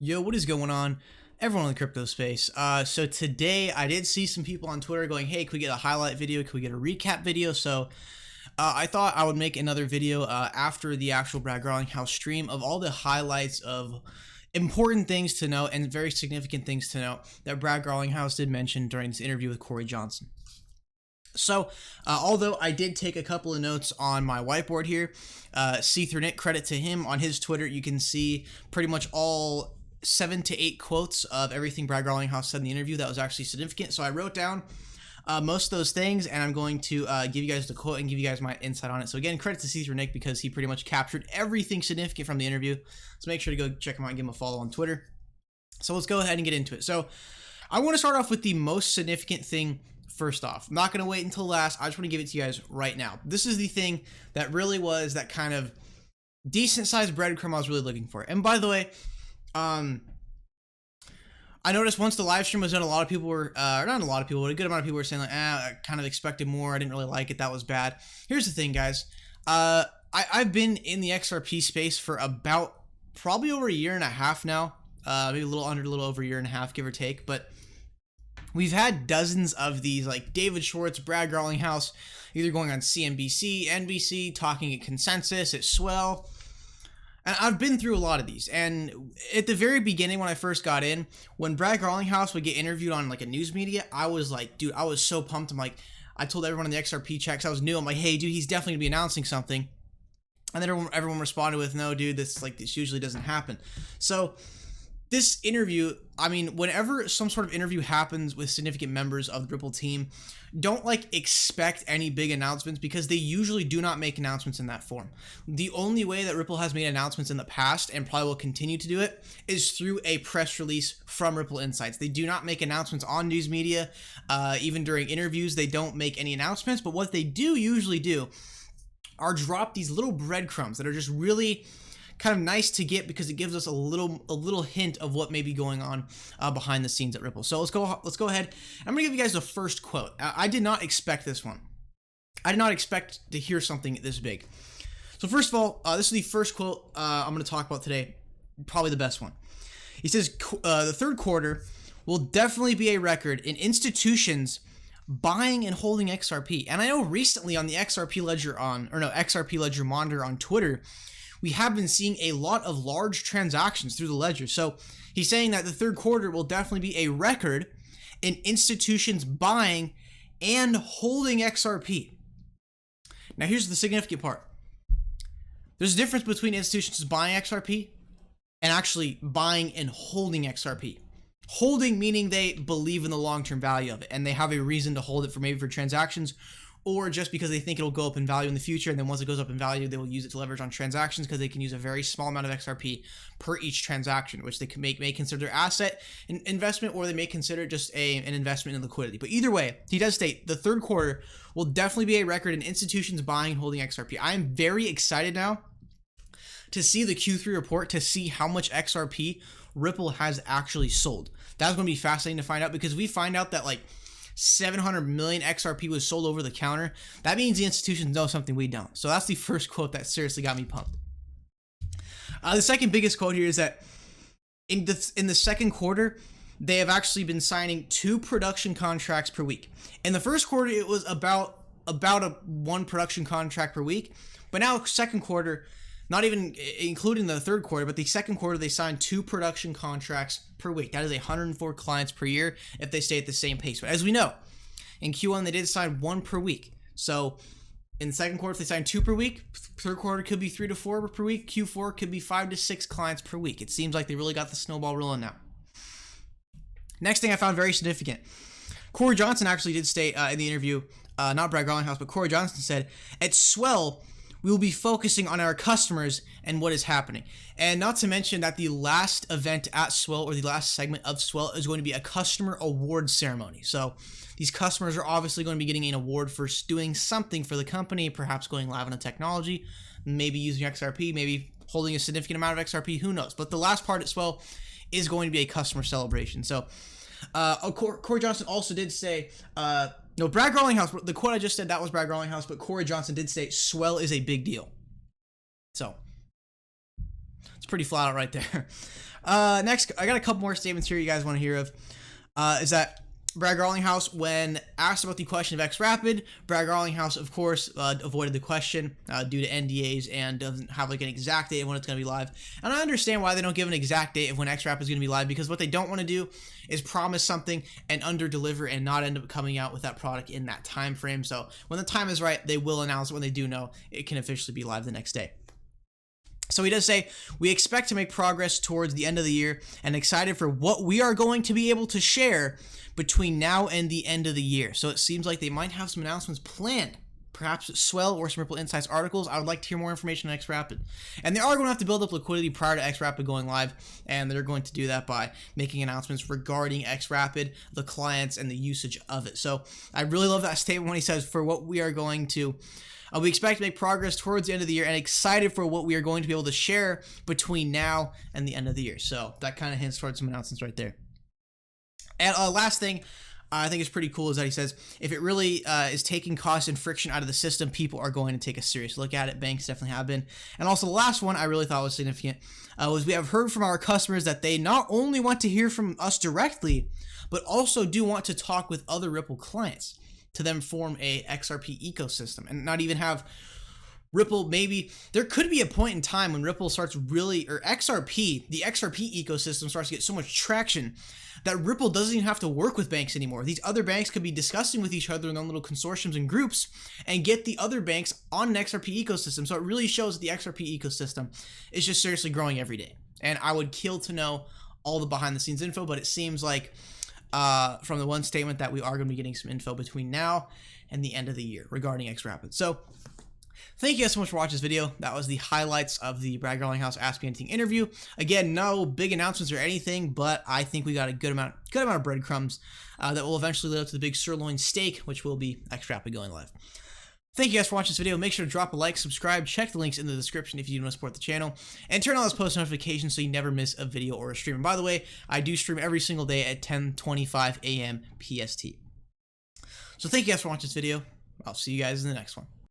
Yo, what is going on? Everyone in the crypto space. So today I did see some people on Twitter going, hey, can we get a highlight video? Can we get a recap video? So I thought I would make another video after the actual Brad Garlinghouse stream of all the highlights of important things to know and very significant things to know that Brad Garlinghouse did mention during this interview with Corey Johnson. So, although I did take a couple of notes on my whiteboard here, C3Nick, credit to him, on his Twitter, you can see pretty much all 7 to 8 quotes of everything Brad Garlinghouse said in the interview that was actually significant. So I wrote down most of those things, and I'm going to give you guys the quote and give you guys my insight on it. So again, credit to C3Nick because he pretty much captured everything significant from the interview. So make sure to go check him out and give him a follow on Twitter. So let's go ahead and get into it. So I want to start off with the most significant thing. First off, I'm not going to wait until last. I just want to give it to you guys right now. This is the thing that really was that kind of decent sized breadcrumb I was really looking for. And by the way, I noticed once the live stream was done, a lot of people were, not a lot of people, but a good amount of people were saying like, I kind of expected more. I didn't really like it. That was bad. Here's the thing, guys. I've been in the XRP space for about probably over a year and a half now. Maybe a little over a year and a half, give or take. But we've had dozens of these, like David Schwartz, Brad Garlinghouse, either going on CNBC, NBC, talking at Consensus, at Swell. And I've been through a lot of these. And at the very beginning, when I first got in, when Brad Garlinghouse would get interviewed on like a news media, I was like, dude, I was so pumped. I'm like, I told everyone in the XRP checks, I was new. I'm like, hey, dude, he's definitely gonna be announcing something. And then everyone responded with, no, dude, this usually doesn't happen. So this interview, I mean, whenever some sort of interview happens with significant members of the Ripple team, don't expect any big announcements because they usually do not make announcements in that form. The only way that Ripple has made announcements in the past and probably will continue to do it is through a press release from Ripple Insights. They do not make announcements on news media. Even during interviews, they don't make any announcements. But what they do usually do are drop these little breadcrumbs that are just really kind of nice to get because it gives us a little hint of what may be going on behind the scenes at Ripple. So let's go ahead. I'm gonna give you guys the first quote. I did not expect this one. I did not expect to hear something this big. So first of all, this is the first quote I'm gonna talk about today. Probably the best one. He says the third quarter will definitely be a record in institutions buying and holding XRP. And I know recently on the XRP Ledger Monitor on Twitter, we have been seeing a lot of large transactions through the ledger. So he's saying that the third quarter will definitely be a record in institutions buying and holding XRP. Now here's the significant part. There's a difference between institutions buying XRP and actually buying and holding XRP. Holding meaning they believe in the long-term value of it and they have a reason to hold it for maybe for transactions, or just because they think it'll go up in value in the future, and then once it goes up in value, they will use it to leverage on transactions because they can use a very small amount of XRP per each transaction, which they can may consider their asset investment, or they may consider just an investment in liquidity. But either way, he does state the third quarter will definitely be a record in institutions buying and holding XRP. I am very excited now to see the Q3 report to see how much XRP Ripple has actually sold. That's going to be fascinating to find out because we find out that 700 million XRP was sold over the counter. That means the institutions know something we don't. So that's the first quote that seriously got me pumped. The second biggest quote here is that in the second quarter, they have actually been signing 2 production contracts per week. In the first quarter, it was about one production contract per week. But now second quarter, not even including the third quarter, but the second quarter, they signed 2 production contracts per week. That is 104 clients per year if they stay at the same pace. But as we know, in Q1, they did sign 1 per week. So in the second quarter, if they sign 2 per week, third quarter could be 3 to 4 per week. Q4 could be 5 to 6 clients per week. It seems like they really got the snowball rolling now. Next thing I found very significant. Corey Johnson actually did state in the interview, not Brad Garlinghouse, but Corey Johnson said, at Swell, we will be focusing on our customers and what is happening. And not to mention that the last event at Swell, or the last segment of Swell, is going to be a customer award ceremony. So these customers are obviously going to be getting an award for doing something for the company, perhaps going live on a technology, maybe using XRP, maybe holding a significant amount of XRP, who knows. But the last part at Swell is going to be a customer celebration. So Corey Johnson also did say, no, Brad Garlinghouse, the quote I just said, that was Brad Garlinghouse, but Corey Johnson did say Swell is a big deal. So It's pretty flat out right there. Next, I got a couple more statements here you guys want to hear of. Is that Brad Garlinghouse, when asked about the question of XRapid, Brad Garlinghouse, of course, avoided the question due to NDAs and doesn't have like an exact date of when it's going to be live. And I understand why they don't give an exact date of when XRapid is going to be live, because what they don't want to do is promise something and under-deliver and not end up coming out with that product in that time frame. So when the time is right, they will announce it when they do know it can officially be live the next day. So he does say, we expect to make progress towards the end of the year and excited for what we are going to be able to share between now and the end of the year. So it seems like they might have some announcements planned, perhaps Swell or some Ripple Insights articles. I would like to hear more information on XRapid. And they are going to have to build up liquidity prior to XRapid going live, and they're going to do that by making announcements regarding XRapid, the clients, and the usage of it. So I really love that statement when he says, for what we are going to we expect to make progress towards the end of the year and excited for what we are going to be able to share between now and the end of the year. So that kind of hints towards some announcements right there. And last thing I think is pretty cool is that he says, if it really is taking cost and friction out of the system, people are going to take a serious look at it. Banks definitely have been. And also the last one I really thought was significant was we have heard from our customers that they not only want to hear from us directly, but also do want to talk with other Ripple clients to then form a XRP ecosystem and not even have Ripple. Maybe there could be a point in time when Ripple starts really, or XRP, the XRP ecosystem starts to get so much traction that Ripple doesn't even have to work with banks anymore. These other banks could be discussing with each other in their little consortiums and groups and get the other banks on an XRP ecosystem. So it really shows that the XRP ecosystem is just seriously growing every day. And I would kill to know all the behind the scenes info, but it seems like from the one statement that we are going to be getting some info between now and the end of the year regarding XRapid. So thank you guys so much for watching this video. That was the highlights of the Brad Garlinghouse Ask Me Anything interview. Again, no big announcements or anything, but I think we got a good amount of breadcrumbs that will eventually lead up to the big sirloin steak, which will be XRapid going live. Thank you guys for watching this video. Make sure to drop a like, subscribe, check the links in the description if you do want to support the channel, and turn on those post notifications so you never miss a video or a stream. And by the way, I do stream every single day at 10:25 a.m. PST. So thank you guys for watching this video. I'll see you guys in the next one.